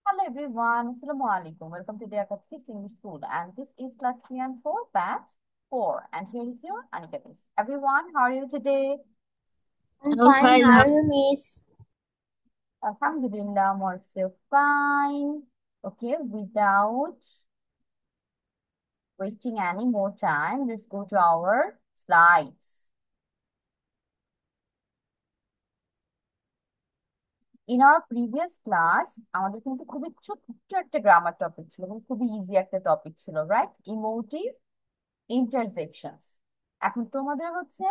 Hello everyone, Assalamu alaikum. Welcome to the Akatsuki English School, and this is class 3 and 4, batch 4. And here is your Anika Miss. Everyone, how are you today? I'm I'm fine. fine. How are you, Miss? Alhamdulillah, I'm also fine. Okay, without wasting any more time, let's go to our slides. In our previous class, আমাদের কিন্তু খুবই ছোট্ট একটা grammar topic ছিল, এবং খুবই easy একটা topic ছিল, রাইট? ইমোটিভ ইন্টারজেকশনস। এখন তোমাদের হচ্ছে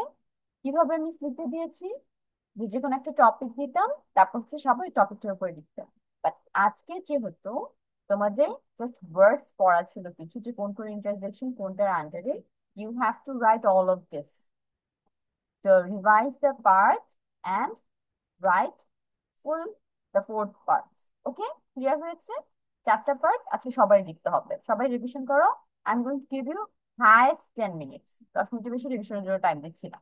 কিভাবে আমি লিখতে দিয়েছি যে যে কোনো একটা টপিক দিতাম, তারপর হচ্ছে সবাই টপিকটার উপরে লিখতাম। বাট আজকে যেহেতু তোমাদের জাস্ট ওয়ার্ডস পড়া ছিল কিছু, যে কোন কোন ইন্টারজেকশন কোনটার আন্ডারে, you have to write all of this, তো revise the part and write full the four parts. Okay, clear হয়েছে? চারটা পার্ট আজকে সবাই লিখতে হবে, সবাই রিভিশন করো। I am going to give you highest 10 minutes, 10 মিনিটের বেশি রিভিশনের জন্য টাইম দিচ্ছি না।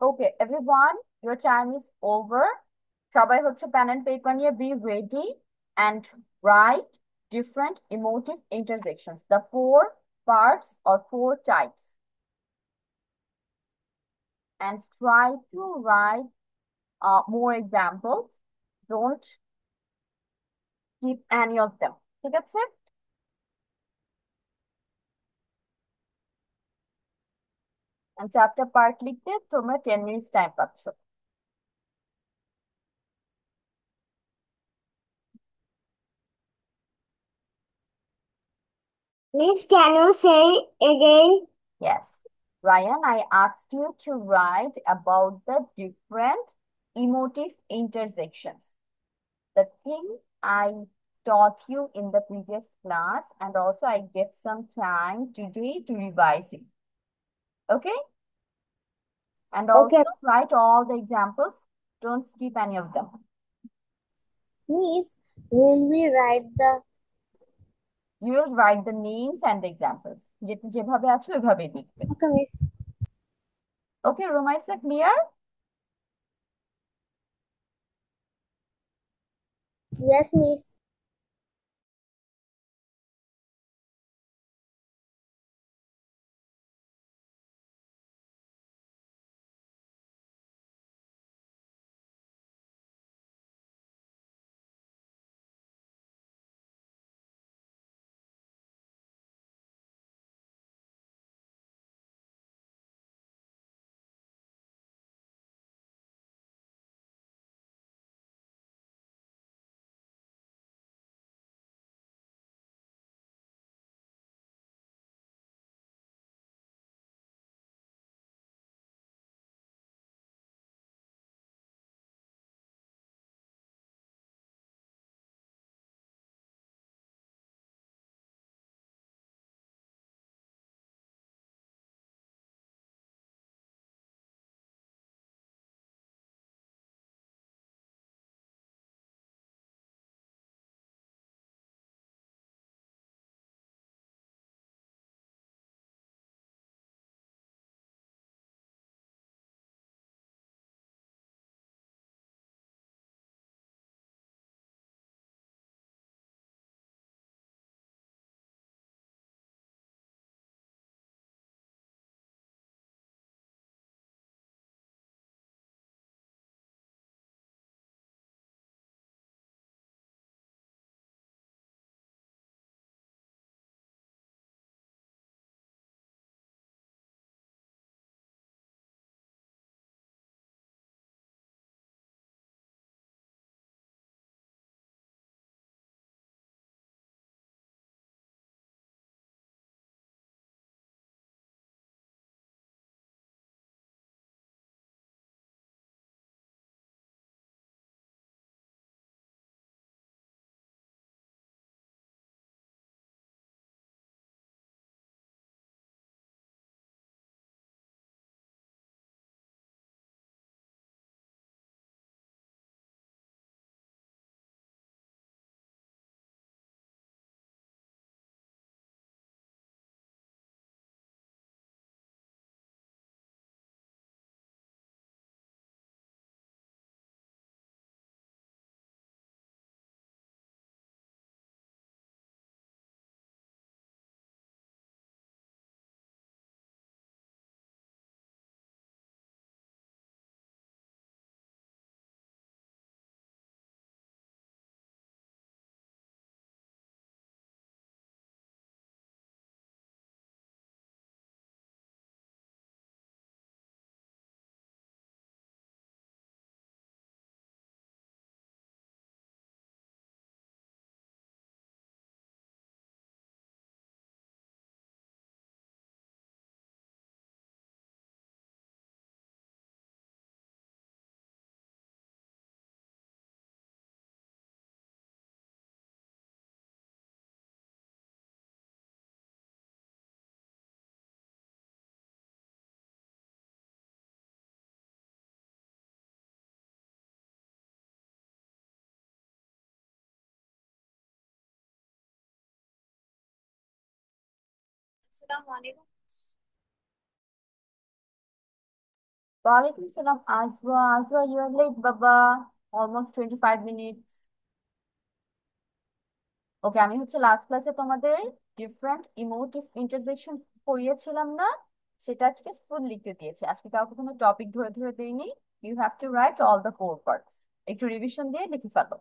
Okay, everyone, your time is over. সবাই হচ্ছে pen and paper নিয়ে be ready and write different emotive intersections, the four parts or four types, and try to write more examples. Don't keep any of them. ঠিক আছে? And chapter part লিখতে তোমরা 10 minutes time পাচ্ছ। Miss, can you say again? Yes. Ryan, I asked you to write about the different emotive intersections. The thing I taught you in the previous class, and also I get some time today to revise it. Okay? And also Okay. write all the examples. Don't skip any of them. Miss, will we write the... You will write the names and the examples. যেভাবে আছে ওইভাবেই লিখবে। Okay, Miss. Okay, Rumaisa, clear? Yes, Miss. Walaikum salam, Azwa. Azwa, you're late, Baba. Almost 25 minutes. ওকে, আমি হচ্ছে last ক্লাসে তোমাদের different emotive interjection পড়িয়েছিলাম না? সেটা আজকে ফুল লিখতে দিয়েছি। আজকে কাউকে কোনো টপিক ধরে ধরে দেইনি। You have to write all the four parts. একটু রিভিশন দিয়ে লিখে ফেলো।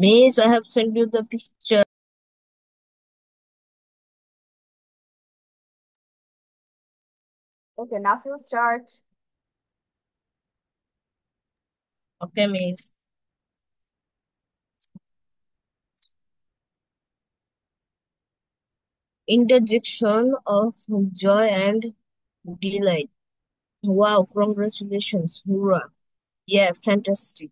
Miss, I have sent you the picture. Okay, now you start. Okay, Miss. Interjection of joy and delight. Wow, congratulations. Hoorah. Yeah, fantastic.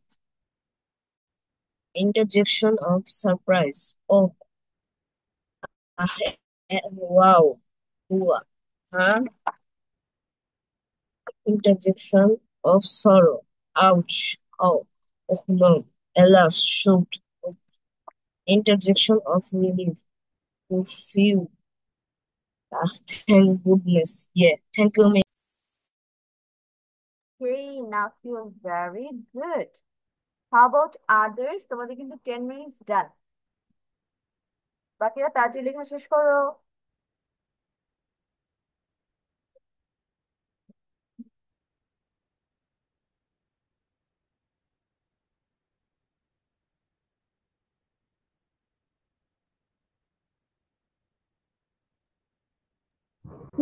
Interjection of surprise. Oh, ah, wow. Hoorah. Huh? Interjection of sorrow. Ouch. Oh, oh no. Alas, shoot. Interjection of relief. To feel. Thank goodness. Yeah. Thank you, Miss. Okay, now feel very good. How about others? তোমাদের কিন্তু 10 minutes done. বাকিরা তাড়াতাড়ি লেখা শেষ করো।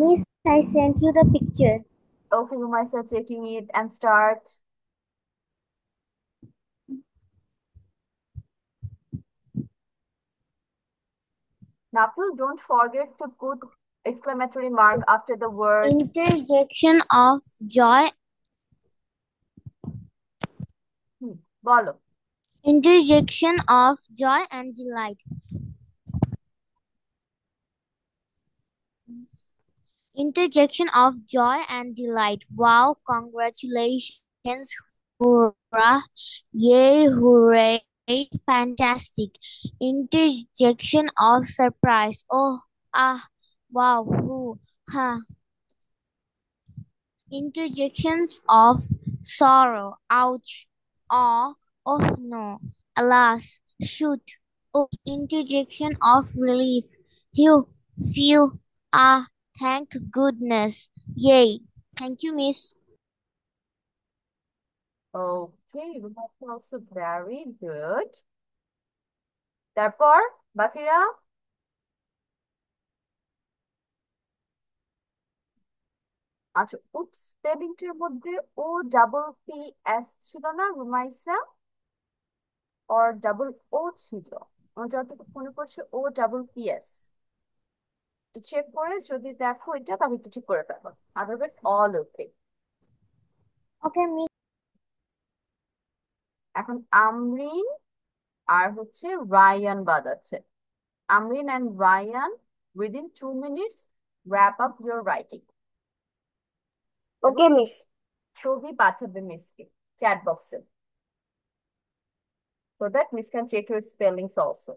Miss, I sent you the picture. Okay, Rumaisa checking it and start. Napul, don't forget to put exclamatory mark after the word. Interjection of joy. বলো। Interjection of joy and delight. Interjection of joy and delight. Wow, congratulations. Hurrah. Yay, hooray. Fantastic. Interjection of surprise. Oh, ah, wow, who, huh. Interjections of sorrow. Ouch. Aw, oh no. Alas, shoot. Oh, interjection of relief. Phew, phew. Ah, thank goodness. Yay. Thank you, Miss. Okay, Rumaisa also very good. তারপর বাকিরা। আচ্ছা, would স্পেলিংটার মধ্যে ও double P S ছিল না রুমাইসা, আর double ও ছিল। আমার যতটুকু মনে পড়ছে O double P S. Check করে যদি দেখো এটা তাহলে একটু ঠিক করে ফেলো, otherwise all okay. Okay, Miss. এখন আমরিন আর হচ্ছে রায়ান বাদ আছে। Amrin and Rayan, within 2 minutes wrap up your writing. Okay, Miss. ছবি পাঠাবে মিসকে চ্যাট বক্সে, so that miss can check your spellings also.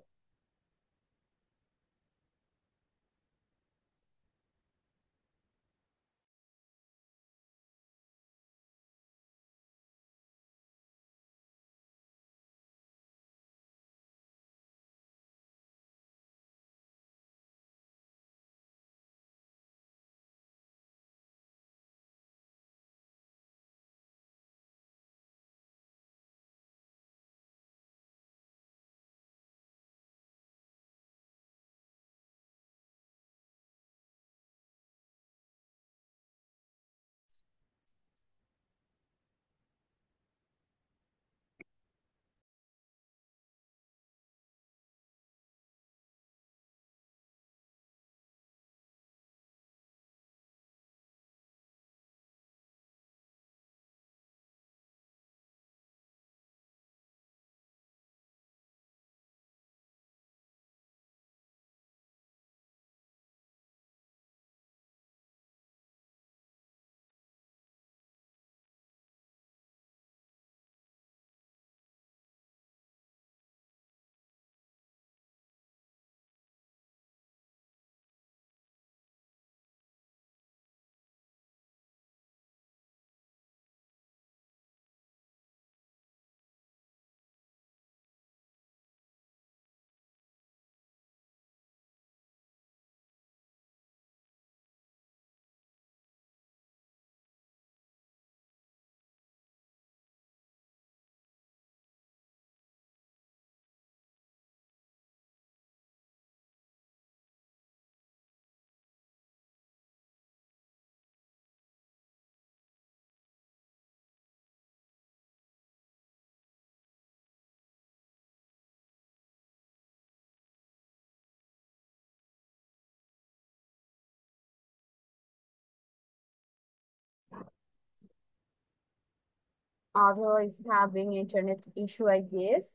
Other is having internet issue, I guess.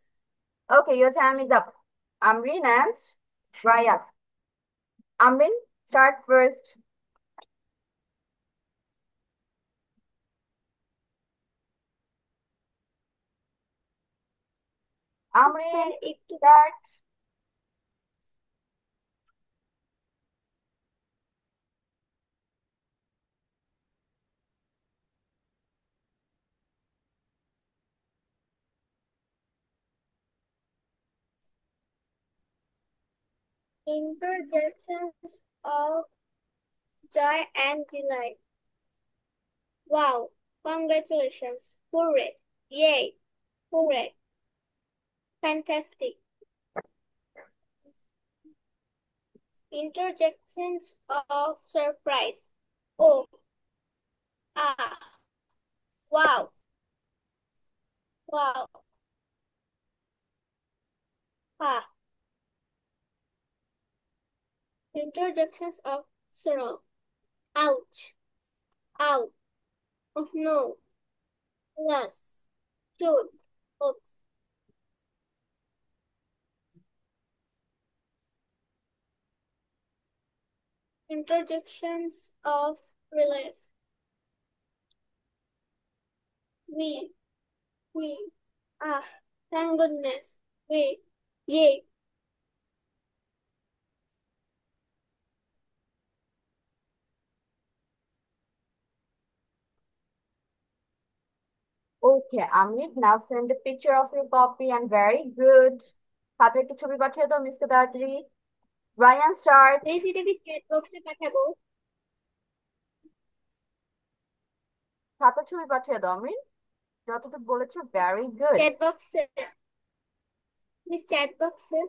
Okay, your time is up. Amrin and Raya. Amrin, start first. Amrin, start. Interjections of joy and delight. Wow, congratulations, hooray, yay, hooray, fantastic. Interjections of surprise. Oh, ah, wow, wow, ah. Interjections of sorrow. Ouch, ow, oh no, yes, shoot, oops. Interjections of relief. We, we, ah, thank goodness, we, yay. Okay, Amit, now send a picture of your copy and very good. হাতে একটা ছবি পাঠিয়ে দাও মিসকে তাড়াতাড়ি। Ryan start. এই সিটাকে chat বক্সে পাঠাবো। হাতের ছবি পাঠিয়ে দাও অমরিন, যতটুকু বলেছো ভেরি গুড। চ্যাট বক্সে, মিস চ্যাট বক্সে।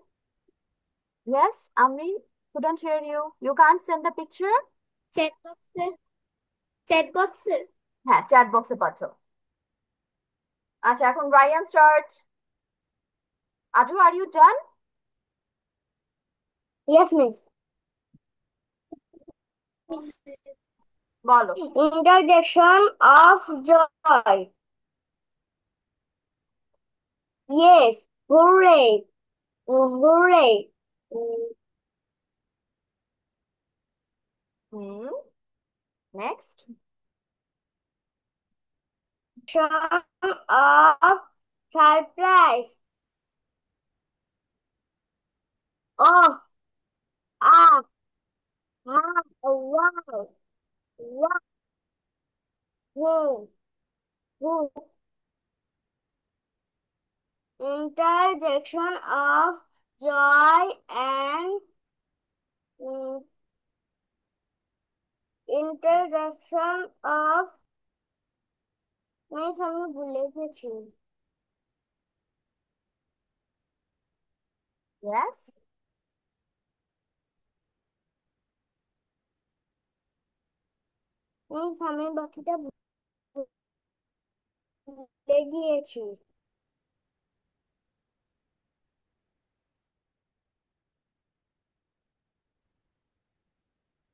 Yes, Amrin, couldn't hear you. You can't send the picture? Chat বক্সে, চ্যাট বক্সে। হ্যাঁ, চ্যাট বক্সে পাঠাও। আচ্ছা, এখন Rayan start. Aju, are you done? Yes, miss. বলো। Interjection of joy. Yes, hooray, hooray. Hmm, next. Interjection of surprise. Oh, ah, ah, wow, wow, whoa, whoa. Interjection of joy and mm, interjection of miss আমি ভুলে গেছি। Yes. Miss আমি বাকিটা ভুলে গিয়েছি।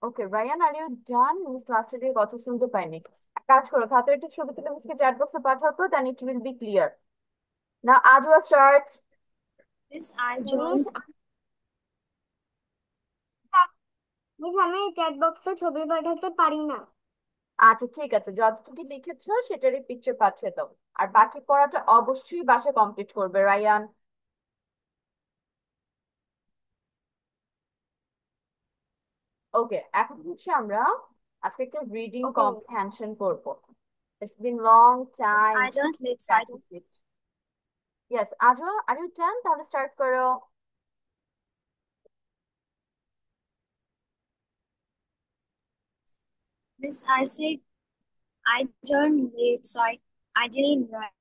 Okay Rayan, are you done? Miss লাস্টে দিয়ে কথা শুনতে পাইনি। এক কাজ করো, হাতের একটা ছবি তুলে মিসকে চ্যাট বক্সে পাঠাও তো, then it will be clear. Now Ajwa start. Miss, I miss joined. Miss আমি চ্যাট বক্সে ছবি পাঠাতে পারি না। আচ্ছা ঠিক আছে, যতটুকু লিখেছো সেটারই পিকচার পাঠিয়ে দাও। আর বাকি পড়াটা অবশ্যই বাসায় কমপ্লিট করবে রায়ান। ওকে, এখন হচ্ছে আমরা আজকে একটা রিডিং ওকে কম্প্রিহেনশন করব। It's been long Miss, time I joined late, so I don't. Practice it. Yes Azwa, are you done? তাহলে স্টার্ট করো। Miss, I said I joined late, so I didn't write.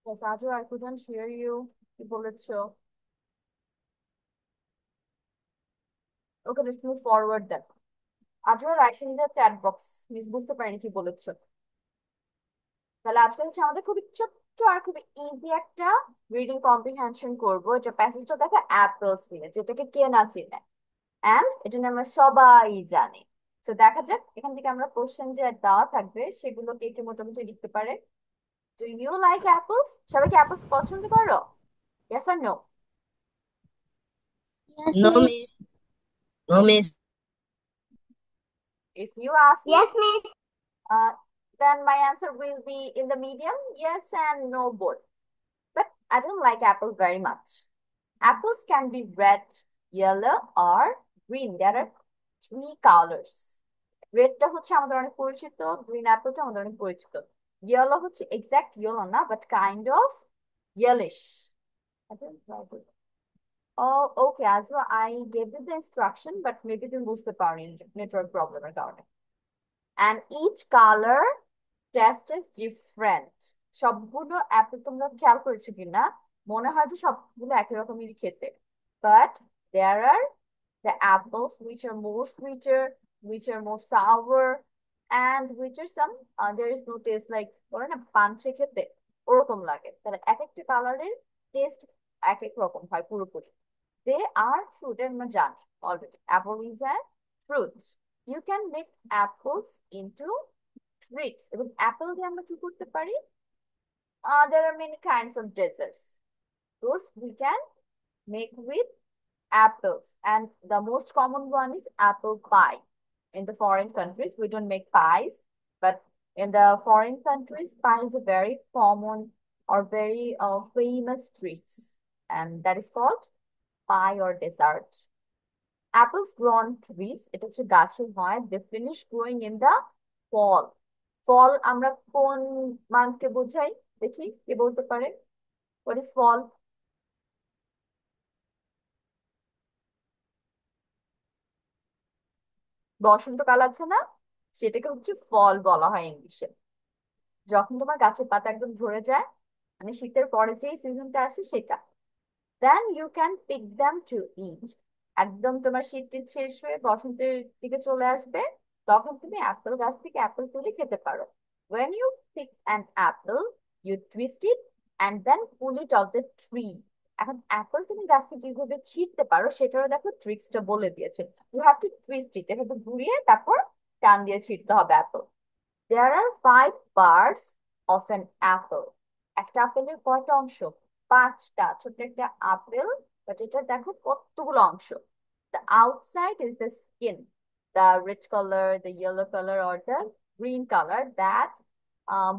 Yes, আজও I couldn't hear you. কি বলেছো? Okay, let's move forward then. আজও writing the chat box. Miss বুঝতে পারিনি কি বলেছো। তাহলে আজকে হচ্ছে আমাদের খুবই ছোট্ট আর খুবই ইজি একটা রিডিং কম্প্রিহেনশন করব। এটা প্যাসেজটা দেখে অ্যাপেলস নিয়ে, যেটাকে কে না চিনে, এন্ড এটা নিয়ে আমরা সবাই জানি। তো দেখা যাক এখান থেকে আমরা কোশ্চেন যে দেওয়া থাকবে সেগুলো কে কে মোটামুটি লিখতে পারে। Do you like apples? সবাই কি অ্যাপলস পছন্দ করো? Yes or no? Yes, No, miss. miss. No, miss. If you ask me, yes miss. uh, then my answer will be in the medium, yes and no both. But I don't like apple very much. Apples can be red, yellow, or green. There are three colours. রেডটা হচ্ছে আমাদের অনেক পরিচিত, green অ্যাপেলটা আমাদের অনেক পরিচিত। Yellow হচ্ছে exact yellow না, but kind of yellowish. Okay আজও I gave you the instruction, but maybe তুমি বুঝতে পারোনি নেটওয়ার্ক প্রবলেমের কারণে। And each colour taste is different. সবগুলো অ্যাপেল তোমরা খেয়াল করেছো কিনা, মনে হয় যে সবগুলো একই রকমেরই খেতে, but there are the apples which are more sweeter, which are more sour, and which are some there is no taste, like বলে না পানসে খেতে ওরকম লাগে। তাহলে এক একটা কালারের টেস্ট এক এক রকম হয় পুরোপুরি। দে আর ফ্রুট, আমরা জানি already apple is an fruit. You can make apples into treats, এবং অ্যাপল দিয়ে আমরা কি করতে পারি? There are many kinds of desserts. Those we can make with apples, and the most common one is apple pie. In the foreign countries we don't make pies, but in the foreign countries pie is a very common or very famous treats, and that is called pie or dessert. Apples grow on trees, এটা হচ্ছে গাছে হয়। They finish growing in the fall. ফল আমরা কোন মান্থকে বোঝাই? দেখি কে বলতে পারে, what is fall? বসন্তকাল আছে না, সেটাকে হচ্ছে ফল বলা হয় ইংলিশে। যখন তোমার গাছের পাতা একদম ঝরে যায়, মানে শীতের পরে যে সিজনটা আসে সেটা, then you can pick them to eat. একদম তোমার শীত টিত শেষ হয়ে বসন্তের দিকে চলে আসবে, তখন তুমি অ্যাপেল গাছ থেকে অ্যাপেল তুলে খেতে পারো। when you pick an apple you twist it and then pull it off the tree. এখন অ্যাপেল তুমি গাছ থেকে কিভাবে ছিঁড়তে পারো সেটারও দেখো ট্রিক্সটা বলে দিয়েছে। ইউ হ্যাভ টু টুইস্ট ইট, এভাবে ঘুরিয়ে তারপর টান দিয়ে ছিঁড়তে হবে Apple. There are five parts of an apple. একটা আপেলের কয়টা অংশ? পাঁচটা। ছোট্ট একটা আপেল, বাট এটা দেখো কতগুলো অংশ। The outside is the skin, the rich color, the yellow color, or the green color that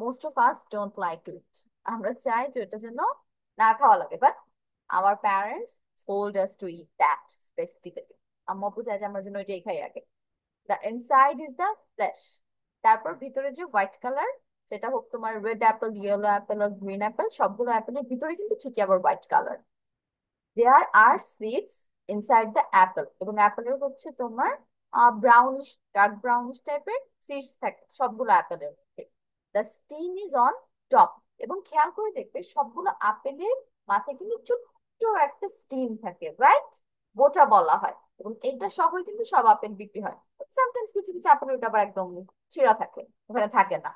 most of us don't like to eat. আমরা চাই যে এটা যেন না খাওয়া লাগে, but our parents scold us to eat that specifically. আম্মু আপু চাই যে আমরা যেন এটাই খাই আগে। The inside is the flesh. তারপর ভিতরে যে হোয়াইট কালার, সেটা হোক তোমার রেড অ্যাপেল, ইয়েলো অ্যাপেল আর গ্রিন অ্যাপেল, সবগুলো অ্যাপেলের ভিতরে কিন্তু ঠিকই আবার white colour. There are seeds inside the apple, এবং অ্যাপেলের হচ্ছে তোমার ব্রাউনিশ, ডার্ক ব্রাউনিশ টাইপের সিডস থাকে সবগুলো অ্যাপেলের মধ্যে। The stem is on top, এবং খেয়াল করে দেখবে সবগুলো আপেলের মাথায় কিন্তু ছোট্ট একটা স্টিম থাকে, রাইট? বোটা বলা হয়, এবং এটা সহই কিন্তু সব আপেল বিক্রি হয়। সামটাইমস কিছু কিছু আপেল ওটা আবার একদম ছিঁড়া থাকে, ওখানে থাকে না।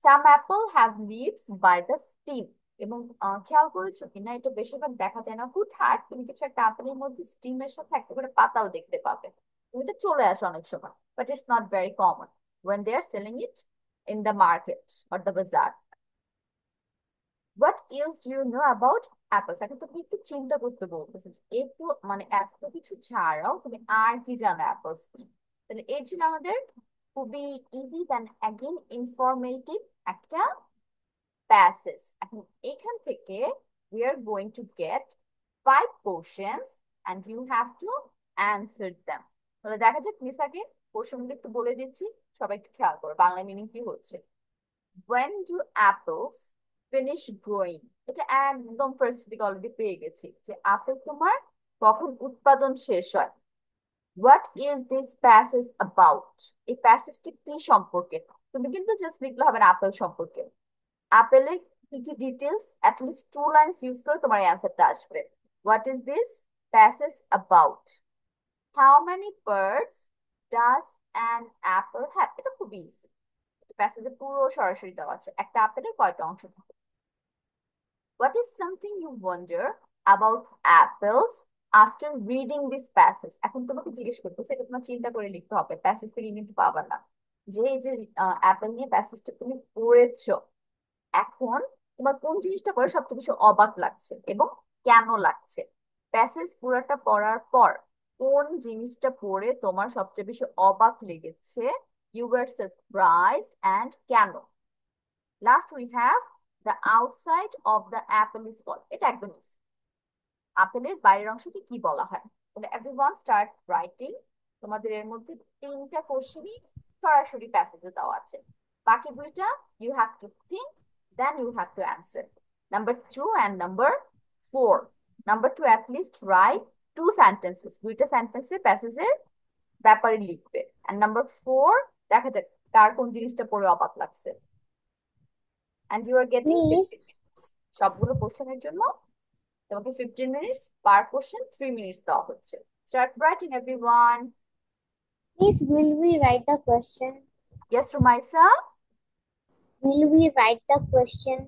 Some apple have leaves by the stem, এবং খেয়াল করেছো কিনা এটা বেশিরভাগ দেখা যায় না, হুটহাট তুমি কিছু একটা আপেলের মধ্যে স্টিমের সাথে একটা করে পাতাও দেখতে পাবে, এটা চলে আসে অনেক সময়, but it's not very common when they are selling it in the market or the bazaar. What else do you know about apples? এখন তুমি একটু চিন্তা করতে বলতেছো, একটু মানে এত কিছু ছাড়াও তুমি আর কি জানো অ্যাপলস নিয়ে। তাহলে এই ছিল আমাদের খুবই ইজি দেন অ্যাগেন ইনফরমেটিভ একটা প্যাসেজ। এখন এখান থেকে we are going to get 5 questions and you have to answer them. তাহলে দেখা যাক নিসাকে কোশ্চেনগুলো একটু বলে দিচ্ছি, সবাই একটু খেয়াল করো বাংলা মিনিং কি হচ্ছে। when do apples finish growing? এটা একদম ফার্স্ট দিকে অলরেডি পেয়ে গেছি যে আপেল তোমার কখন উৎপাদন শেষ হয়। what is this passage about? এই প্যাসেজটি কি সম্পর্কে? তুমি কিন্তু জাস্ট লিখলে হবে না আপেল সম্পর্কে, আপেলের কি কি ডিটেলস অ্যাটলিস্ট 2 লাইনস ইউজ করে তোমার অ্যান্সারটা আসবে। What is this passage about? How many birds does an Apple have? এটা খুব ইজি, প্যাসেজে পুরো সরাসরি দেওয়া আছে একটা আপেলের কয়টা অংশ থাকে। What is something you wonder about apples after reading this passage? এখন তোমাকে জিজ্ঞেস করতেছে, এটা তোমার চিন্তা করে লিখতে হবে, প্যাসেজ থেকে কিন্তু পাবা না, যে এই যে অ্যাপেল নিয়ে প্যাসেজটা তুমি পড়েছো, এখন তোমার কোন জিনিসটা পড়ে সবচেয়ে বেশি অবাক লাগছে এবং কেন লাগছে? প্যাসেজ পুরোটা পড়ার পর কোন জিনিসটা পড়ে তোমার সবচেয়ে বেশি অবাক লেগেছে, ইউ ওয়ার সারপ্রাইজড এন্ড কেন? Last we have the outside of the apple is called. এটা একদম আপেলের বাইরের অংশকে কি বলা হয়? তাহলে এভরিওয়ান স্টার্ট রাইটিং তোমাদের এর মধ্যে 3টা কোশ্চেনই সরাসরি প্যাসেজে দেওয়া আছে, বাকি 2টা you have to think, then you have to answer. Number 2 and number 4। Number 2 at least right 2 sentences, 2টা সেন্টেন্সে প্যাসেজের ব্যাপারে লিখবে। এন্ড নাম্বার 4, দেখা যাক কার কোন জিনিসটা পড়ে অবাক লাগছে। And you are getting miss 15 minutes সবগুলো কোশ্চেনের জন্য। তোমাকে 15 মিনিটস পার কোশ্চেন, 3 মিনিটস দেওয়া হচ্ছে। Start writing everyone. Miss will we write the question? Yes, Rumaisa? Will we write the question?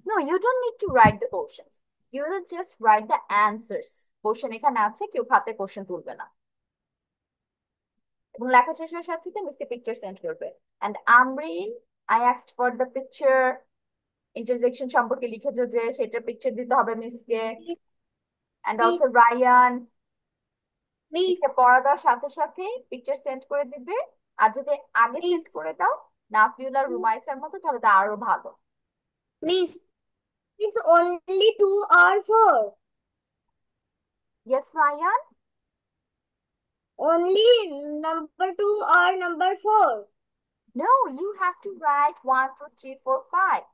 No, you don't need to write the questions. You will just write the answers. Question এখানে আছে, কেউ খাতে question তুলবে না। এবং লেখা শেষ হওয়ার সাথে সাথে মিসকে পিকচার সেন্ড করবে। And Amreen, I asked for the picture. Interjection সম্পর্কে লিখেছো যে, সেটার পিকচার দিতে হবে মিসকে। And miss also Ryan, miss মিসকে পড়া দেওয়ার সাথে সাথে পিকচার সেন্ড করে দিবে। আর যদি আগে সেন্ড মিস করে দাও নাফিউল আর রুমাইসার মতো, তাহলে তা আরো ভালো। Miss It's only 2 or 4. Yes Ryan? Only number 2 or number 4. No, you have to write 1, 2, 3, 4, 5.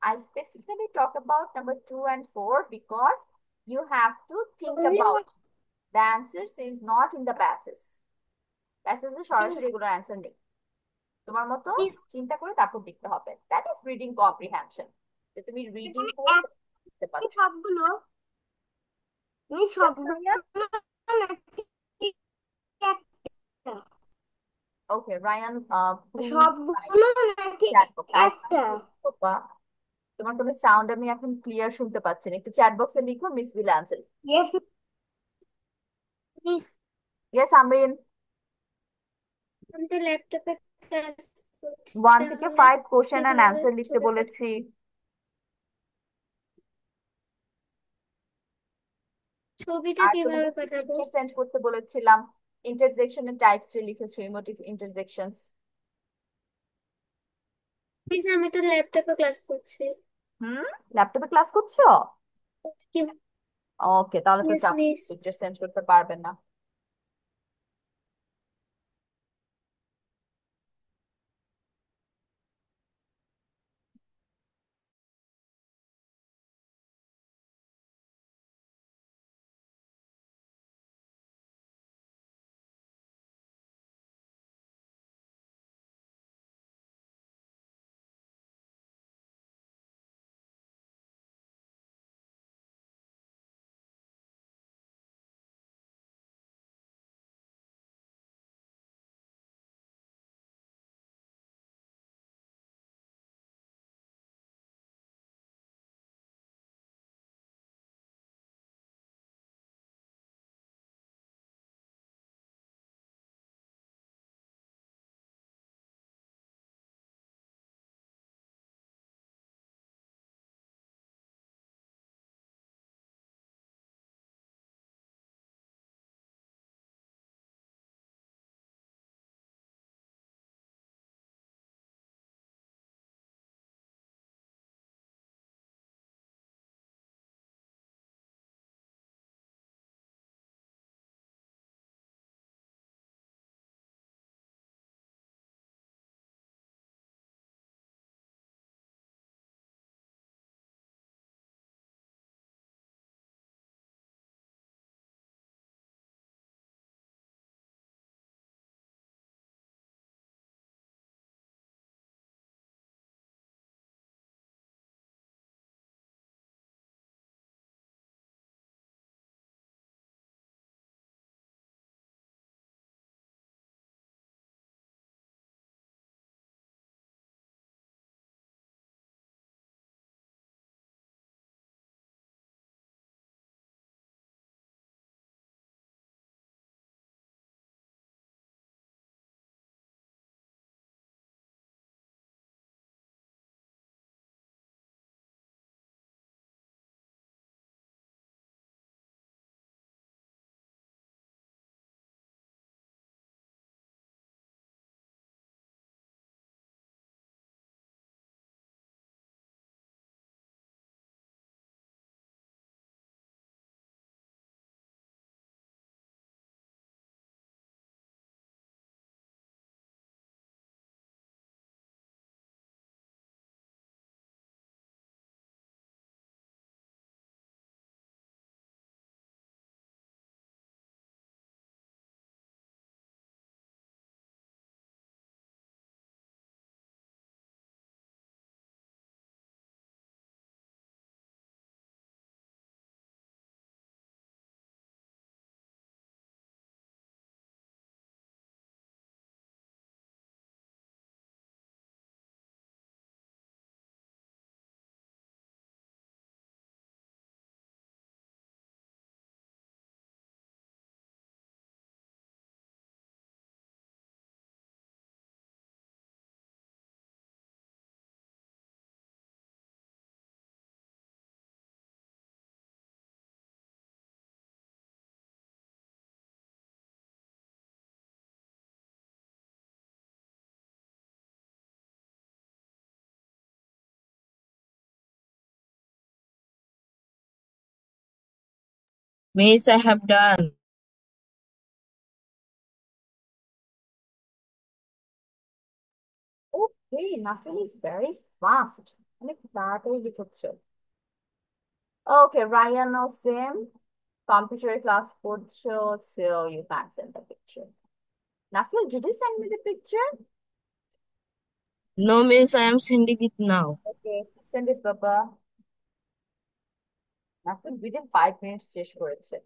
I specifically talk about number 2 and 4 because you have to think Only about one. the answers is not in the passage. Passage এ সরাসরি Miss, এগুলোর answer নেই, তোমার মতো miss, চিন্তা করে তারপর লিখতে হবে। দ্যাট ইজ রিডিং কম্প্রিহেনশন, যে তুমি রিডিং এখানে করে এক লিখতে পারছো। সবগুলো মিস Yes, সবগুলো Ryan? নাকি একটা? Okay, Ryan, please write সবগুলো নাকি chat box. একটা? তোমার কোনো সাউন্ড আমি এখন ক্লিয়ার শুনতে পাচ্ছি না, একটু চ্যাট বক্সে লিখো, miss will answer. Yes, miss yes Amrin. আমি তো ল্যাপটপে ক্লাস করছি, 1 থেকে তাহলে 5 কোশ্চেন অ্যান্ড কিভাবে অ্যান্সার লিখতে ছবি বলেছি। ছবিটা আর কিভাবে তোমাকে পাঠাবো? পিকচার সেন্ড করতে বলেছিলাম। ইন্টারজেকশনের টাইপস লিখেছো, ইমোটিভ ইন্টারজেকশনস। মিস আমি তো ল্যাপটপে ক্লাস করছি। হুম, ল্যাপটপে ক্লাস করছো? কি? ওকে, তাহলে তো ইয়েস চাপ, মিস। পিকচার সেন্ড করতে পারবেন না। Miss, I have done. ওকে, নাফিল ইজ ভেরি ফাস্ট, অনেক তাড়াতাড়ি লিখেছো। ওকে, রায়ানও সেম, কম্পিউটার ক্লাস করছো, so you can't send the picture. Nafil, did you send me the picture? No, Miss, I am sending it now. Okay, send it, Papa. Nafil within 5 minutes শেষ করেছে।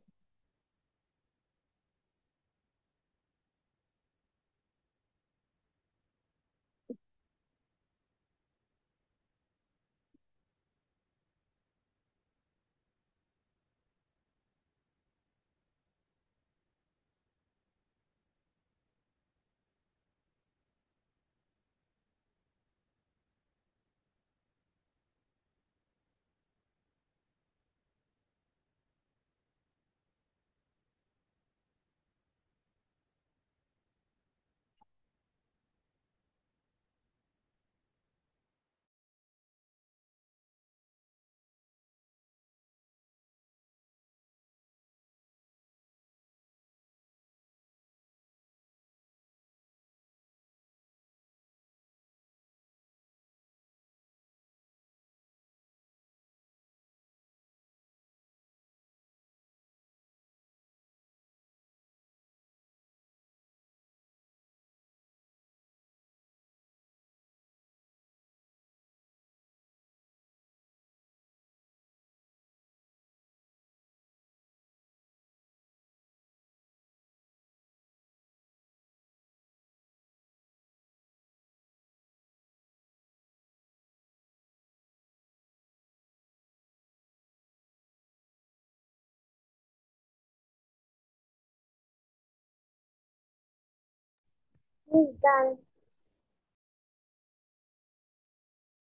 Is done.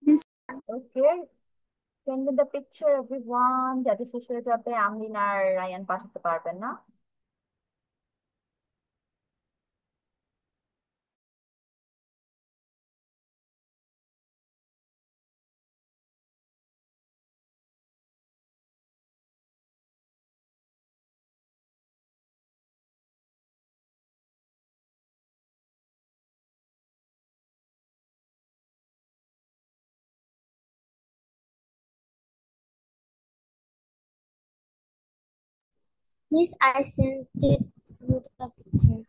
Miss, okay, send me the picture everyone, যাতে শেষ হয়ে যাবে, আমিন আর Ryan পাঠাতে পারবেন না। Miss, I sent it through the picture.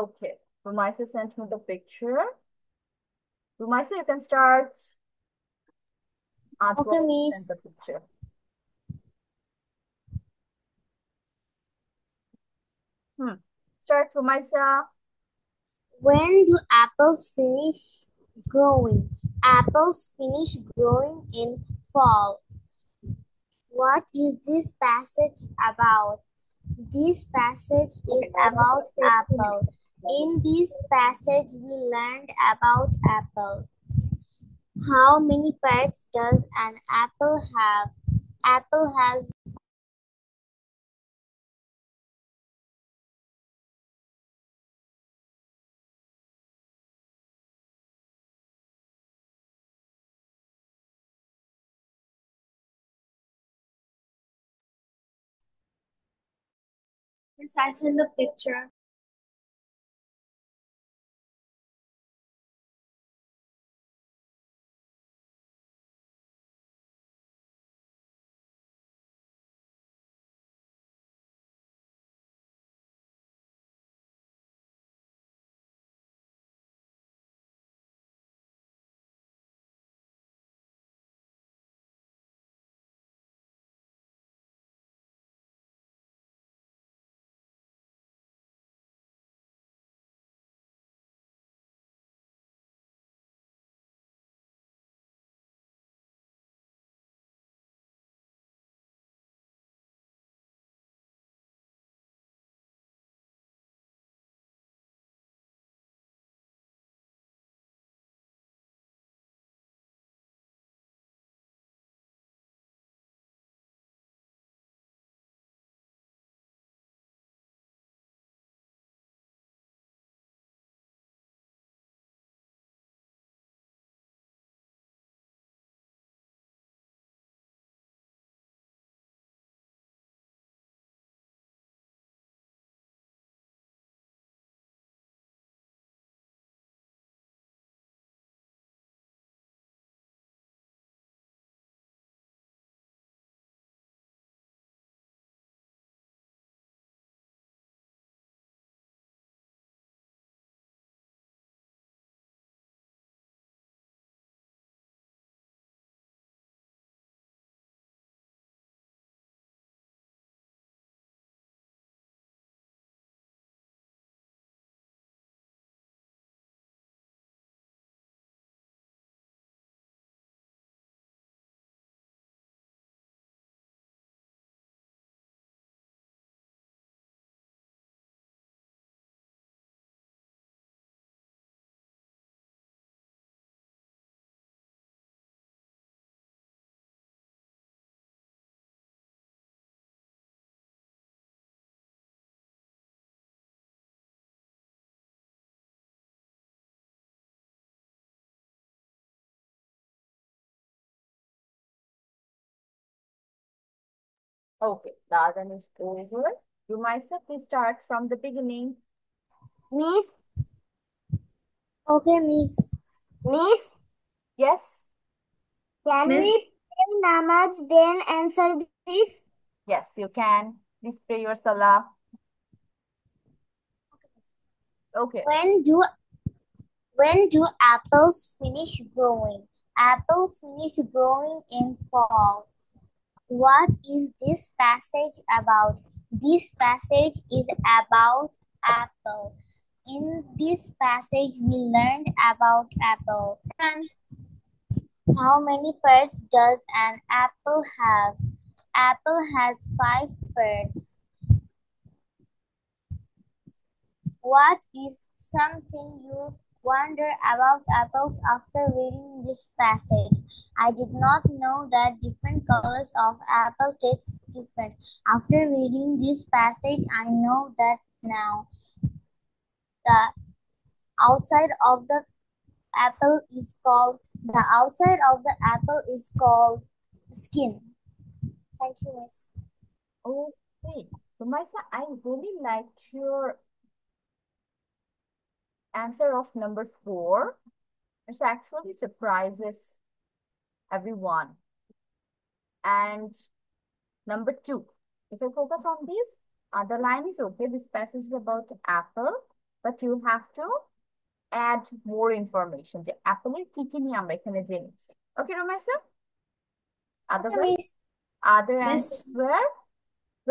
Okay, Rumaisa sent me the picture. Rumaisa, you can start. Okay, Send Miss. the picture. Start, Rumaisa. When do apples finish growing? Apples finish growing in fall. What is this passage about? This passage is about apple. In this passage, we learned about apple. How many parts does an apple have? Apple has Miss, I send the picture. Okay, the other is over. You myself, please start from the beginning. Miss, Okay, Miss. Miss, Yes, can Miss, we pray namaz then answer this? yes, you can. Please pray your salah. Okay. When do apples finish growing? Apples finish growing in fall. What is this passage about? This passage is about apple. In this passage, we learned about apple. How many parts does an apple have? Apple has 5 parts. What is something you wonder about apples after reading this passage? I did not know that different colors of apple taste different. After reading this passage, I know that now. The outside of the the outside of the apple is called skin. Thank you, Miss. Okay. So, Maisa, I really liked your answer of number 4. It actually surprises everyone. And number 2, if I focus on this, the line is okay. This passage is about apple, but you have to add more information. যে অ্যাপলের কি কি নিয়ে আমরা এখানে জেনেছি। Okay, Romesa? Okay, Otherwise, Miss. other answers Miss, were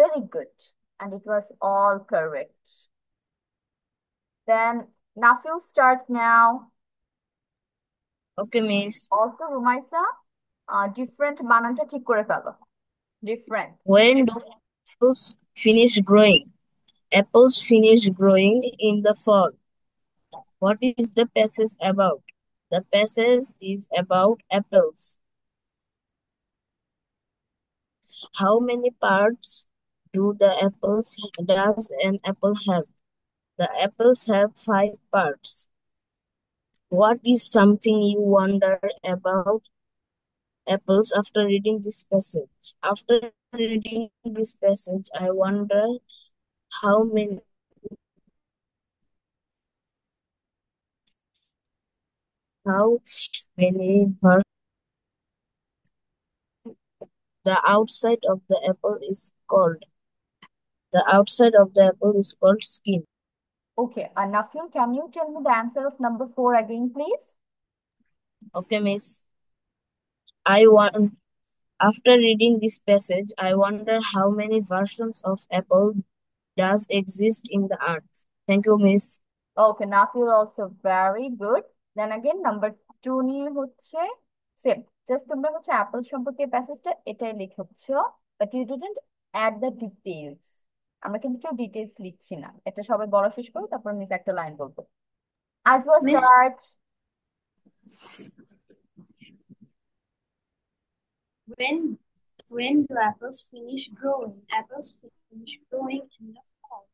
very good, and it was all correct. Then Nafil, start now. Okay, Miss. Also, Rumaisa, different বানানটা ঠিক করে ফেলো। Different. When do apples finish growing? Apples finish growing in the fall. What is the passage about? The passage is about apples. How many parts does an apple have? The apples have 5 parts. What is something you wonder about apples after reading this passage? After reading this passage, I wonder how many versions. The outside of the apple is called skin. Okay, Nafil, can you tell me the answer of number 4 again, please? Okay, Miss. I want After reading this passage, I wonder how many versions of apple does exist in the earth. Thank you, Miss. Okay, Nafil also very good. Then again, number 2 নিয়ে হচ্ছে same. Just তোমরা হচ্ছে Apple সম্পর্কে প্যাসেজটা এটাই লিখছো, but you didn't add the details. আমরা কিন্তু কেউ ডিটেইলস লিখছি না। এটা সবাই বলা শেষ করো, তারপর মিস একটা লাইন বলবো। As well Miss, start. when when do apples finish growing? Apples finish growing in the fall.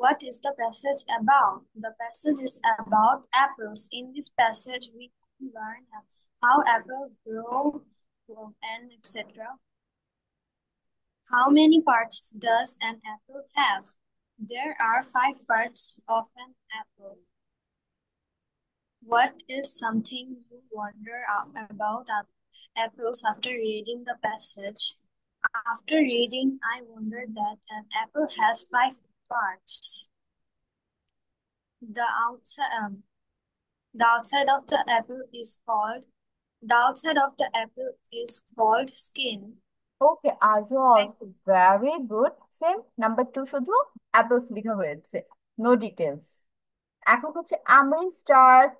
What is the passage about? The passage is about apples. In this passage, we learn how apples grow and etc. How many parts does an apple have? There are 5 parts of an apple. What is something you wonder about apples after reading the passage? After reading, I wondered that an apple has 5 parts. The outside of the apple is called skin. Okay, Azu also very good. Same. Number 2 শুধু apples লেখা হয়েছে, no details. এখন হচ্ছে Amrin start.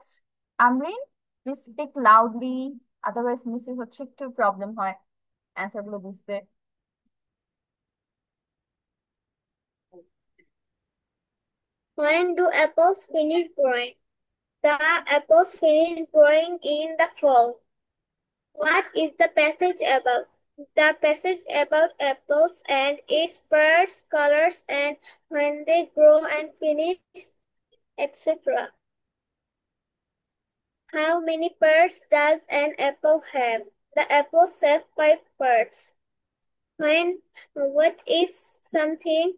Amrin, please speak loudly, otherwise মিসের হচ্ছে একটু problem হয় answer গুলো বুঝতে। When do apples finish growing? The apples finish growing in the fall. What is the passage about? The passage about apples and its birds, colors, and when they grow and finish, etc. How many parts does an apple have? The apples have 5 parts. What is something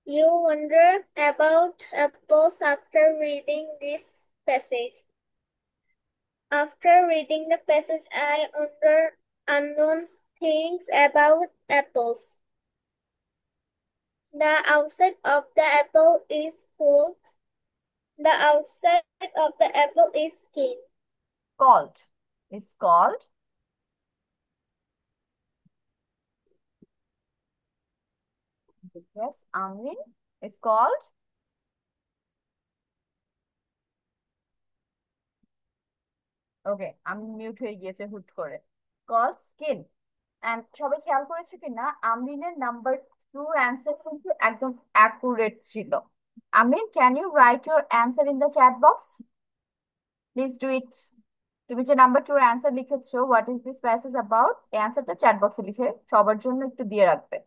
you wonder about apples after reading this passage? After reading the passage, I wonder unknown things about apples. The outside of the apple is cold. The outside of the apple is skin. Called. It's called. Yes, Amrin. It's called. ওকে, আমি mute হয়ে গিয়েছে হুট করে। Call skin. And সবাই খেয়াল করেছে কিনা, আমরিনের number 2 answer কিন্তু একদম অ্যাকুরেট ছিল। Amrin, can you write your answer in the chat box? Please do it. তুমি যে নাম্বার 2 অ্যান্সার লিখেছো, what is this passage about, এই অ্যান্সারটা চ্যাট বক্সে লিখে সবার জন্য একটু দিয়ে রাখবে,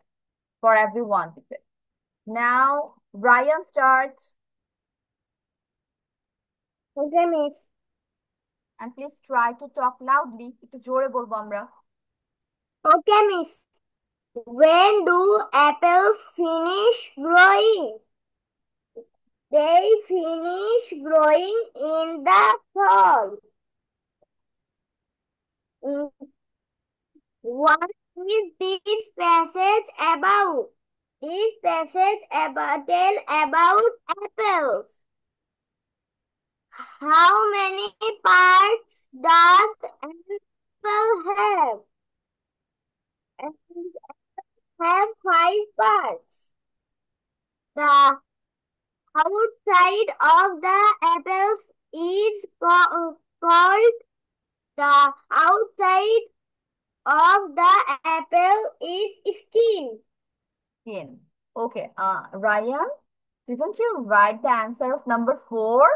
ফর এভরিওয়ান দিবে। Now Rayan start. Okay, miss. And please try to talk loudly, একটু জোরে বলবো আমরা। Okay, miss. When do apples finish growing? They finish growing in the fall. Mm, What is this passage about? This passage about tell about apples. How many parts does an apple have? Apples have 5 parts. The outside of the apples is called the outside of the apple is skin. Skin. Okay. Ryan, didn't you write the answer of number 4?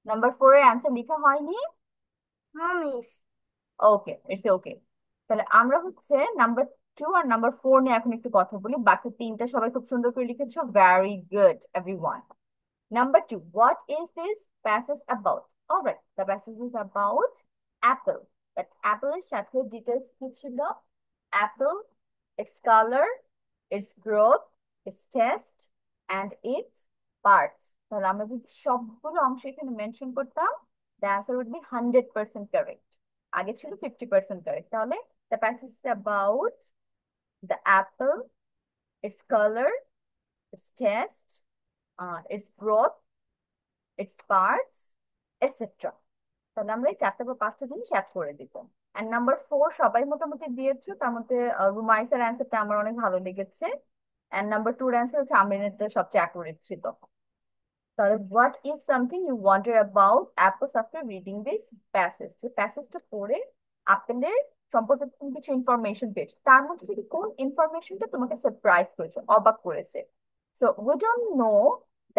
Number 4 এর answer লেখা হয়নি? No, miss. Okay, it's okay. তাহলে আমরা হচ্ছে number 2 আর number 4 নিয়ে এখন একটু কথা বলি। বাকি তিনটা সবাই খুব সুন্দর করে লিখেছো, very good everyone. Number 2, what is this passage about? All right, the passage is about apple. But apple এর সাথে ডিটেলস কি ছিল? Apple, its color, its growth, its taste, and its parts. তাহলে আমরা যদি সবগুলো অংশ এখানে মেনশন করতাম, the answer would be 100% correct. আগে ছিল 50% correct। তাহলে the passage is about the apple, its color, its taste, its growth, its parts, etc. তাহলে আমরা এই 4টা বা 5টা জিনিস অ্যাড করে দিব। এন্ড নাম্বার 4 সবাই মোটামুটি দিয়েছো, তার মধ্যে রুমাইসার অ্যান্সারটা আমার অনেক ভালো লেগেছে। এন্ড নাম্বার 2 এর অ্যান্সার হচ্ছে আমরিনেরটা সবচেয়ে অ্যাকুরেট ছিল। তাহলে what is something you wonder about apples after reading this passage, যে প্যাসেজটা পড়ে আপেলের সম্পর্কে তুমি কিছু ইনফরমেশন পেয়েছো, তার মধ্যে থেকে কোন ইনফরমেশনটা তোমাকে সারপ্রাইজ করেছে, অবাক করেছে? So we don't know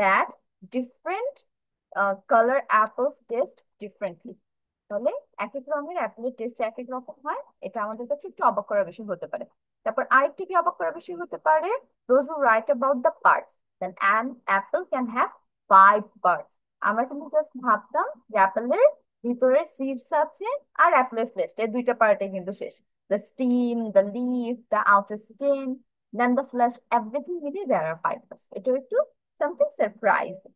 that different colour apples test differently. তাহলে এক এক রঙের অ্যাপেলের টেস্ট এক এক রকম হয়, এটা আমাদের কাছে একটু অবাক করার বিষয় হতে পারে। তারপর আরেকটি কি অবাক করার বিষয় হতে পারে, those who write about the parts, then an apple can have 5 parts। আমরা কিন্তু জাস্ট ভাবতাম যে অ্যাপেলের ভিতরে সিডস আছে আর অ্যাপেলের ফ্লেশ, এই দুইটা পার্টে কিন্তু শেষ। the steam, the leaf, the outer skin, then the flesh, everything মিলিয়ে there are 5 parts। এটা একটু something surprising।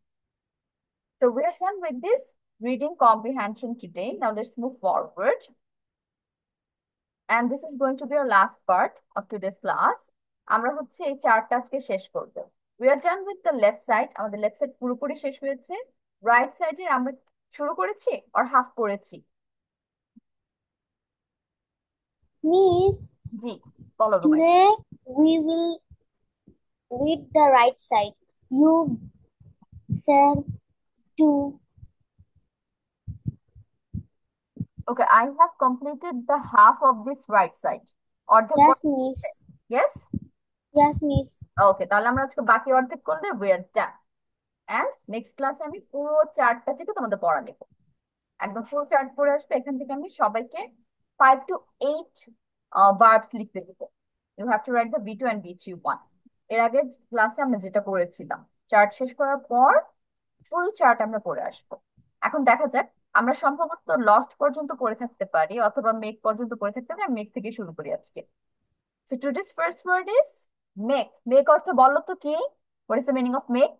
So we are done with this reading comprehension today. Now let's move forward. And this is going to be our last part of today's class. আমরা হচ্ছে এই চারটা আজকে শেষ করব। We are done with the left side. আমাদের left side পুরোপুরি শেষ হয়েছে। রাইট সাইডে আমরা শুরু করেছি আর হাফ করেছি। Miss, জি, বলো রুমাই। today we will read the right side. You said to. Okay, I have completed the half of this right side. অর্ধেক Yes, Miss. Yes? Yes, Miss. Okay, তাহলে আমরা আজকে বাকি অর্ধেক করলে we are done. And next ক্লাসে আমি পুরো চারটা থেকে তোমাদের পড়া দেবো, একদম ফুল চার্ট পড়ে আসবে। এখান থেকে আমি সবাইকে 5 to 8 ভার্বস লিখতে দেবো। You have to write the V2 and V3 1। এর আগে ক্লাসে আমরা যেটা করেছিলাম, চার্ট শেষ করার পর ফুল চার্ট আমরা পড়ে আসবো। এখন দেখা যাক আমরা সম্ভবত লস্ট পর্যন্ত পড়ে থাকতে পারি অথবা মেক পর্যন্ত পড়ে থাকতে পারি। মেক থেকে শুরু করি আজকে। So today's first word is make. Make অর্থ বলো তো কি? What is the meaning of make?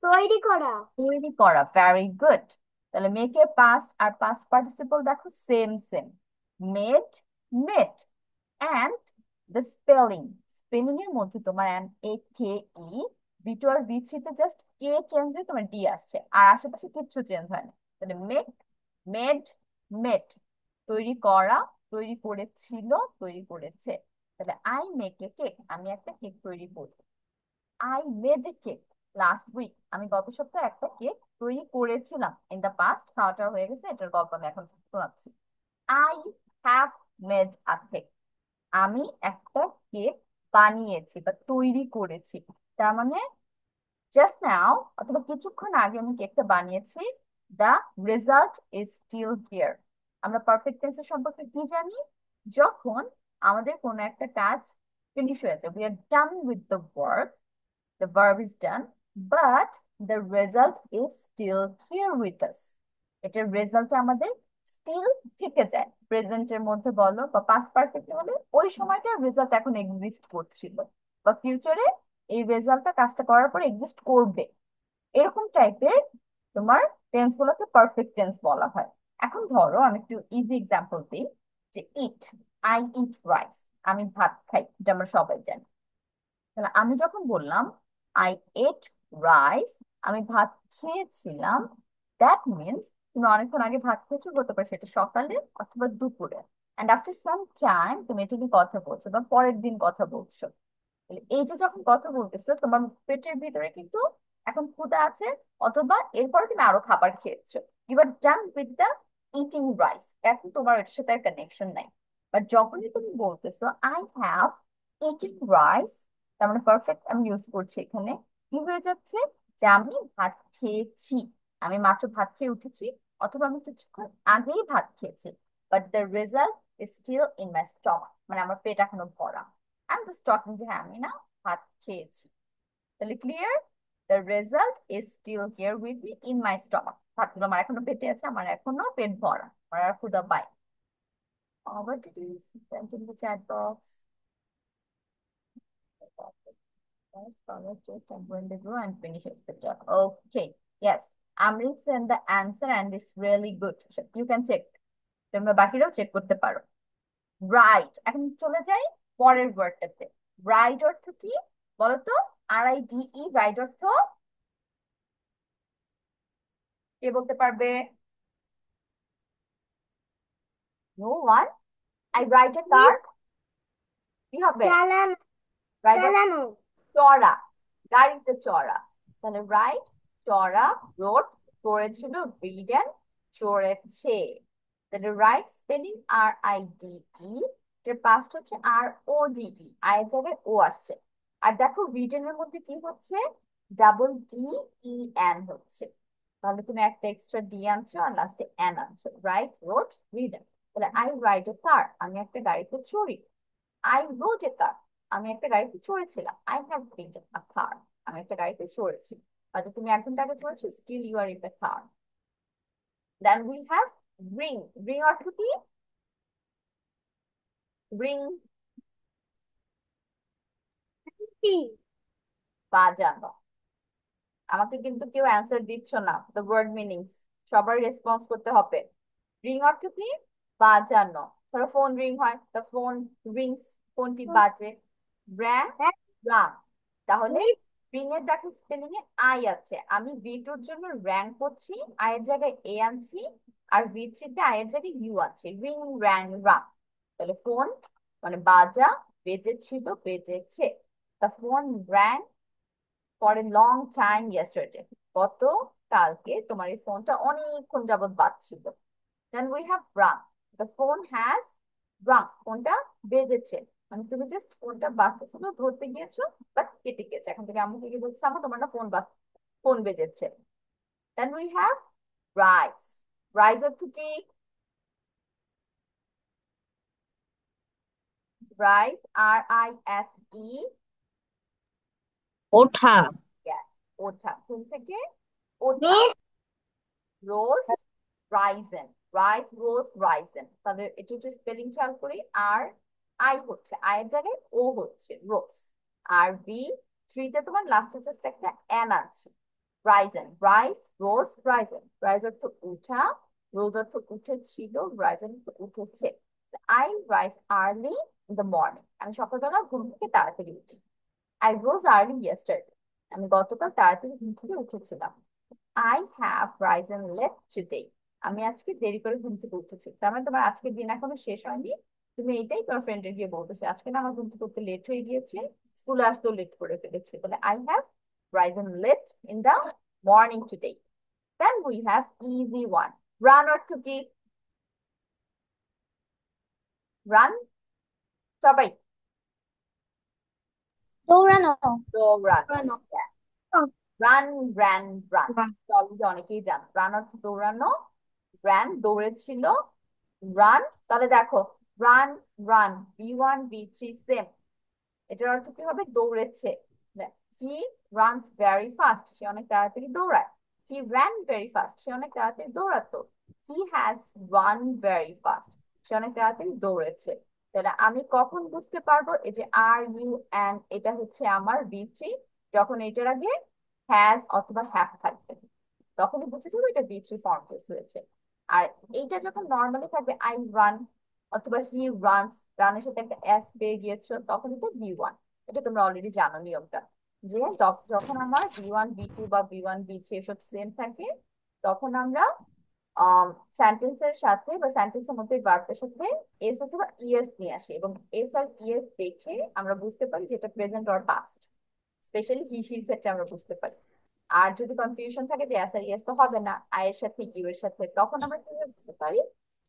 তৈরি করা। তৈরি করা। Very good. তাহলে মেক এর পাস্ট আর পাস্ট পার্টিসিপল দেখো same same, made, made. And the spelling, spelling এর মধ্যে তোমার A K E, V two আর বি থ্রি তে জাস্ট কে চেঞ্জ হয়ে তোমার ডি আসছে, আর আশেপাশে কিচ্ছু চেঞ্জ হয় না। তাহলে মেক, মেড, মেট। তৈরি করা, তৈরি করেছিল, তৈরি করেছে। তাহলে আই মেক এ কেক, আমি একটা কেক তৈরি করি। I made a cake last week, আমি গত সপ্তাহে একটা কেক তৈরি করেছিলাম। ইন দা পাস্ট, খাওয়াটা হয়ে গেছে, এটার গল্প আমি এখন শোনাচ্ছি। I have made a cake, আমি একটা কেক বানিয়েছি বা তৈরি করেছি। তার মানে জাস্ট নাও অথবা কিছুক্ষণ আগে আমি কেকটা বানিয়েছি। The result is still here. আমরা পারফেক্ট টেন্সের সম্পর্কে কি জানি? যখন আমাদের কোনো একটা কাজ ফিনিশ হয়েছে, we are done with the work, the verb is done, but the result is still here with us. এটার রেজাল্ট আমাদের স্টিল থেকে যায়। প্রেজেন্টের মধ্যে বলো বা পাস্ট পারফেক্টে বলো, ওই সময়টার রেজাল্ট এখন এক্সিস্ট করছিল, বা ফিউচারে এই রেজাল্টটা কাজটা করার পর এক্সিস্ট করবে। এরকম টাইপের তোমার টেন্স গুলোকে পারফেক্ট টেন্স বলা হয়। এখন ধরো আমি একটু ইজি এক্সাম্পল দিই, যে ইট, আই ইট রাইস, আমি ভাত খাই, এটা আমরা সবাই জানি। তাহলে আমি যখন বললাম আই এট রাইস, আমি ভাত খেয়েছিলাম, দ্যাট মিনস তুমি অনেকক্ষণ আগে ভাত খেয়েছো, হতে পারে সেটা সকালে অথবা দুপুরে। অ্যান্ড আফটার সাম টাইম তুমি এটা নিয়ে কথা বলছো বা পরের দিন কথা বলছো। তাহলে এই যে যখন কথা বলতেছো, তোমার পেটের ভিতরে কিন্তু এখন ক্ষুধা আছে, অথবা এরপরে তুমি আরো খাবার খেয়েছো। You are done with the eating rice, এখন তোমার এটার সাথে আর কানেকশন নাই। বাট যখনই তুমি বলতেছো আই হ্যাভ ইটিং রাইস, তার মানে পারফেক্ট আমি ইউজ করছি এখানে, কি হয়ে যাচ্ছে? যে আমি ভাত খেয়েছি, আমি মাত্র ভাত খেয়ে উঠেছি, অথবা আমি কিছুক্ষণ আগেই ভাত খেয়েছি, but the result is still in my stomach, মানে আমার পেট এখনো ভরা। আই এম জাস্ট টকিং যে হ্যাঁ আমি না ভাত খেয়েছি। তাহলে clear? The result is still here with me in my stomach, ভাতগুলো আমার এখনো পেটে আছে, আমার এখনো পেট ভরা, আমার আর ক্ষুধা পাই। What did you send in the chat box? Follow just and when they grow and finish, etc. Okay, yes. Amrit sent the answer and it's really good. You can check. তোমরা বাকিরাও চেক করতে পারো। Right, এখন চলে যাই পরের ওয়ার্ডটাতে। Right অর্থ কি বলো তো? R I D E, ride অর্থ কে বলতে পারবে? No one. I ride a car, কি হবে? চালানো। রাইট চালানো। চড়া, গাড়িতে চড়া। তাহলে রাইট, চড়া, রোড, চড়েছিল, রিডেন, চড়েছে। তাহলে write spelling R I D E, এটার পাস্ট হচ্ছে আর ও ডি ই, আয়ের জায়গায় ও আসছে। আর দেখো রিডেনের মধ্যে কি হচ্ছে? ডাবল ডি ই এন হচ্ছে। তাহলে তুমি একটা এক্সট্রা ডি আনছো আর লাস্টে এন আনছো। Right, road, ridden. তাহলে আই রাইড এ কার, আমি একটা গাড়িতে চড়ি। আই রোড এ কার, আমি একটা গাড়িতে চড়েছিলাম। I have ridden a car, আমি একটা গাড়িতে চড়েছি। হয়তো তুমি 1 ঘন্টা আগে চড়েছো, still you are in the car. Then we have ring. Ring অর্থ কি? রিং, টি। বাজানো। আমাকে কিন্তু কেউ অ্যান্সার দিচ্ছ না, দ্য ওয়ার্ড মিনিং সবার রেসপন্স করতে হবে। রিং অর্থ কি? বাজানো। ধরো ফোন রিং হয়, দ্য ফোন রিংস, ফোনটি বাজে। ব্র্যাং, রাং। তাহলে রিং এর দেখো স্পেলিং এ আই আছে, আমি ভি টুর জন্য র্যাং করছি, আই এর জায়গায় এ আনছি, আর ভি থ্রি তে আই এর জায়গায় ইউ আছে। Ring, rang, rung. তাহলে ফোন মানে বাজা, বেজেছিল, বেজেছে। The phone rang for a long time yesterday, গত কালকে তোমার এই ফোনটা অনেকক্ষণ যাবত বাজছিল। Then we have rung, the phone has rung, ফোনটা বেজেছে, মানে তুমি জাস্ট ফোনটা বাজতেছিল, ধরতে গিয়েছো, বাট কেটে গেছে। এখন তুমি আম্মুকে কি বলছো? আম্মু তোমার না ফোন বেজেছে। Then we have rise. Rise অর্থ কি? Rise, R I S E, ওঠা, ওঠা, ঘুম থেকে ওঠা। Miss rose, risen, rise rose risen. তাহলে এটা হচ্ছে স্পেলিং খেয়াল করি। আর আই হচ্ছে, আয়ের জায়গায় ও হচ্ছে রোজ। আর বি থ্রিতে তোমার লাস্টে জাস্ট একটা এন আছে। Ryzen, rise rose Ryzen. Rise অর্থ উঠা, রোজ অর্থ উঠেছিল, রাইজেন উঠেছে। I rise early in the morning, আমি সকালবেলা ঘুম থেকে তাড়াতাড়ি উঠি। আই রোজ আর্লি ইয়েস্টারডে, আমি গতকাল তাড়াতাড়ি ঘুম থেকে উঠেছিলাম। I have risen late today, আমি আজকে দেরি করে ঘুম থেকে উঠেছি। তার মানে তোমার আজকের দিন এখনো শেষ হয়নি, তুমি এইটাই তোমার ফ্রেন্ডের গিয়ে বলতেছে আজকে না আমার ঘুম থেকে উঠতে লেট হয়ে গিয়েছে, স্কুলে আসতেও লেট করে ফেলেছে। তাহলে I have risen late in the morning today. Then we have easy one. Run অর্থ কি? রান, সবাই দৌড়ানো। দৌড়ানো। রান, র্যান, রান, অলরেডি অনেকেই জানো। রান অর্থ দৌড়ানো, র্যান দৌড়েছিল, রান। তাহলে দেখো রান, রান, বি1 বি3 সেম। এটার অর্থ কি হবে? দৌড়েছে। হি রানস ভেরি ফাস্ট, সে অনেক তাড়াতাড়ি দৌড়ায়। হি র্যান ভেরি ফাস্ট, সে অনেক তাড়াতাড়ি দৌড়াতো। He has run very fast, সে অনেক তাড়াতাড়ি দৌড়েছে। তাহলে আমি কখন বুঝতে পারবো এই যে আর ইউ এন্ড এটা হচ্ছে আমার বি3, যখন এটার আগে হ্যাজ অথবা হ্যাভ থাকবে, তখনই বুঝে যাবো এটা বি3 ফর্ম কেস হয়েছে। আর এইটা যখন নর্মালি থাকবে আই রান অথবা হি রানস, রানের সাথে একটা এস পেয়ে গিয়েছো, তখন এটা বি1। এটা তোমরা অলরেডি জানো নিয়মটা, যে যখন আমার বি1 বি2 বা বি1 বি3 এসব সেম থাকে, তখন আমরা সেন্টেন্সের সাথে বা সেন্টেন্সের মধ্যে ভার্বের সাথে এস অথবা ইএস নিয়ে আসি, এবং এস আর ইএস দেখে আমরা বুঝতে পারি যে এটা প্রেজেন্ট অর পাস্ট। স্পেশালি হি শির ক্ষেত্রে আমরা বুঝতে পারি। আর যদি কনফিউশন থাকে যে এস আর ইএস তো হবে না আই এর সাথে ইউ এর সাথে, তখন আমরা কিভাবে বুঝতে পারি?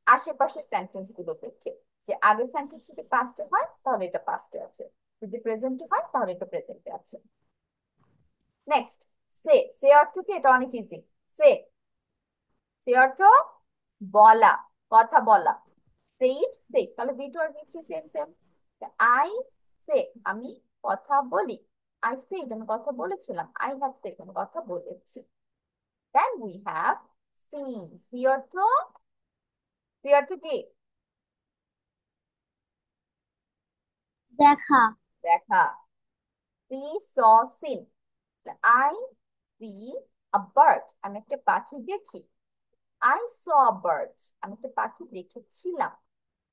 আশেপাশের সেন্টেন্স গুলো দেখে, যে আগের সেন্টেন্স যদি পাস্টে হয় তাহলে এটা পাস্টে আছে, যদি প্রেজেন্টে হয় তাহলে এটা প্রেজেন্টে আছে। নেক্সট, সে। সে অর্থ কি? এটা অনেক ইজি। সে, সে অর্থ বলা, কথা বলা। সে ইট, সে, তাহলে B2 R বি3 same same. I say, আমি কথা বলি। আই সে, আমি কথা বলেছিলাম। আই হ্যাভ সে, আমি কথা বলেছি। Then we have see. See অর্থ, সি অর্থ কি? দেখা। দেখা। See saw seen. I see a bird, আমি একটা পাখি দেখি। আই স বার্ড, আমি একটা পাখি দেখেছিলাম।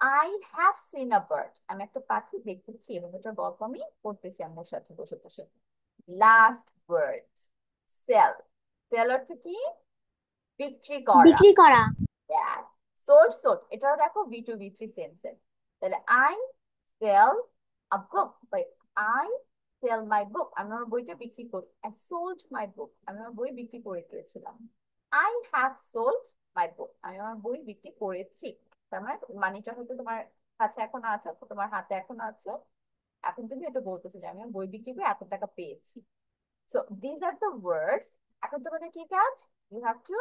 I have seen a bird, আমি একটা পাখি দেখেছি, এবং এটার গল্প আমি পড়তেছি আমার সাথে বসে বসে। Last word, sell. সেল অর্থ কি? বিক্রি করা। বিক্রি করা। সোল্ড, সোল্ড, এটাও দেখো বি2 বি3 সেন্সের। তাহলে I sell a book, by I sell my book, আমি আমার বইটা বিক্রি করি। আই সোল্ড মাই বুক, আমি আমার বই বিক্রি করে দিয়েছিলাম। I have sold my book, আমি আমার বই বিক্রি করেছি। তার মানে মানিটা হয়তো তোমার কাছে এখনো আছে, তোমার হাতে এখনো আছে, এখন তুমি এটা বলতেছো যে আমি আমার বই বিক্রি করে এত টাকা পেয়েছি। So this are the words. এখন তোমাদের কি কাজ? ইউ হ্যাভ টু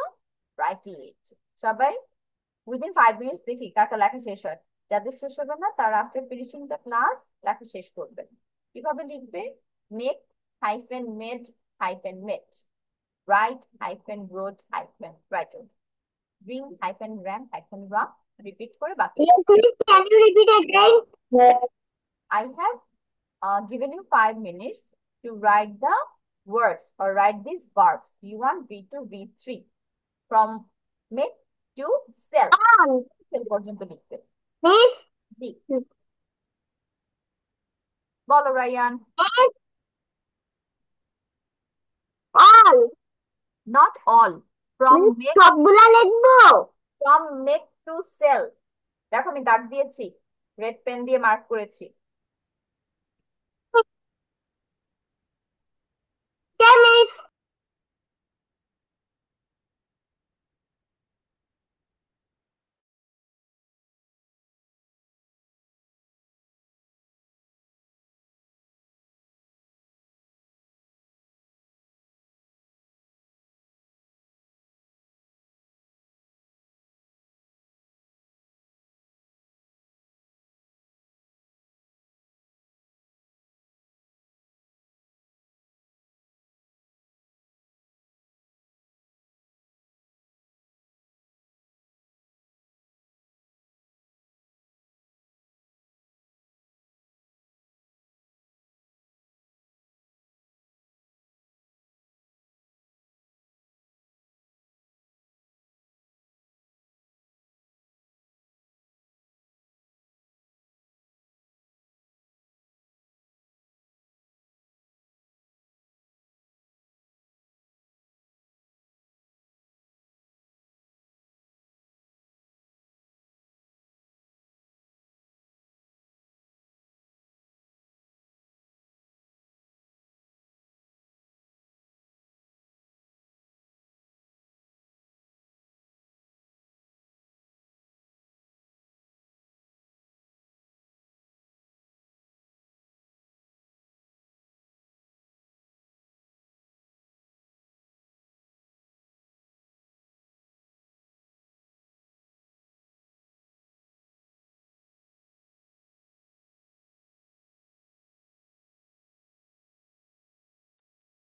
রাইট ইট। সবাই উইদিন 5 মিনিটস দেখি কার কার লেখা শেষ হয়। যাদের শেষ হবে না তারা আফটার ফিনিশিং দ্য ক্লাস লেখা শেষ করবেন। কিভাবে লিখবে? Make hyphen made hyphen made, write hyphen wrote hyphen written, ring hyphen rang hyphen rung. Repeat করে বাকি। Yes, please, can you repeat again? I have given you 5 minutes to write the words or write these verbs B1, B2, B3 from make to sell. All. Sell পর্যন্ত লিখবে। Miss, জি, বলো Ryan. yes, all. Not all. From Miss, make, সবগুলা লিখবো? from make to sell। দেখো আমি দাগ দিয়েছি, red pen দিয়ে মার্ক করেছি। Okay, miss.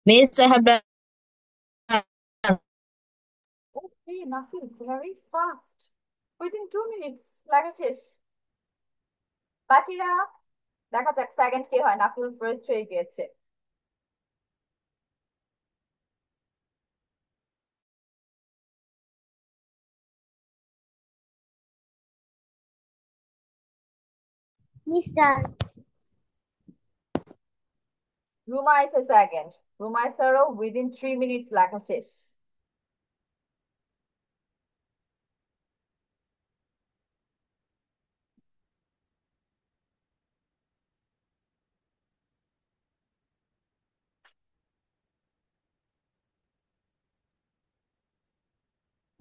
Miss, I have done. Okay, Nafil, very fast. Within 2 minutes, লেখা শেষ। বাকিরা দেখা যাক সেকেন্ড কে হয়। নাফিল ফার্স্ট হয়ে গিয়েছে। Miss done. রুমা এসে সেকেন্ড। রুমা এসারও উইদিন 3 মিনিটস লেখা শেষ।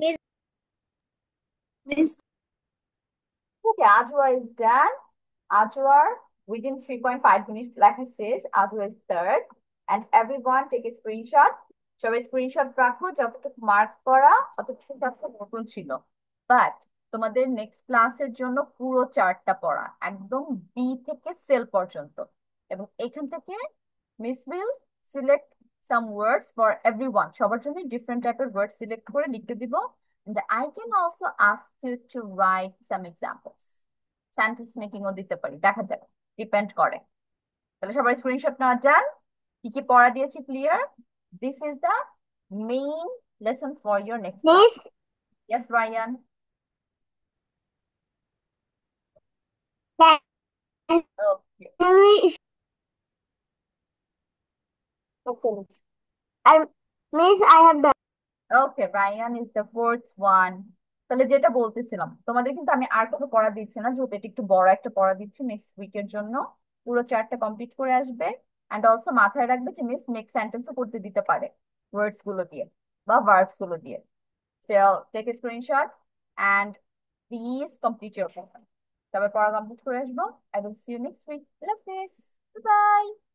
Miss, Miss, Okay, Ajwa is done. Ajwa within 3.5 minutes লেখা শেষ। Ajwa is third. And everyone take a screenshot. সবাই স্ক্রিনশট রাখো, যতটুকু মার্ক করা অতটুকু নতুন ছিল। বাট তোমাদের নেক্সট ক্লাসের জন্য পুরো চার্টটা পড়া, একদম বি থেকে সেল পর্যন্ত। এবং এখান থেকে miss will select some words for everyone, সবার জন্য ডিফারেন্ট টাইপের ওয়ার্ড সিলেক্ট করে লিখতে দিব। And I can also ask you to write some examples. Sentence মেকিংও দিতে পারি, দেখা যাক, ডিপেন্ড করে। তাহলে সবার স্ক্রিনশট নেওয়া যান। কি কি পড়া দিয়েছি clear? This is the main lesson for your next class. Miss, Yes, Ryan. can Okay. we okay. Miss, I have done. Okay, Ryan is the fourth one. তাহলে যেটা বলতেছিলাম, তোমাদের কিন্তু আমি আর কোনো পড়া দিচ্ছি না, যেহেতু এটা একটু বড় একটা পড়া দিচ্ছি নেক্সট উইকের জন্য। পুরো চারটা কমপ্লিট করে আসবে। এন্ড অলসো মাথায় রাখবে যে মিস মেক সেন্টেন্সও করতে দিতে পারে ওয়ার্ডস গুলো দিয়ে বা ভার্বস গুলো দিয়ে। So take a screenshot and please complete your homework. তবে পড়া কমপ্লিট করে আসবো। I will see you next week. Love this. Bye bye.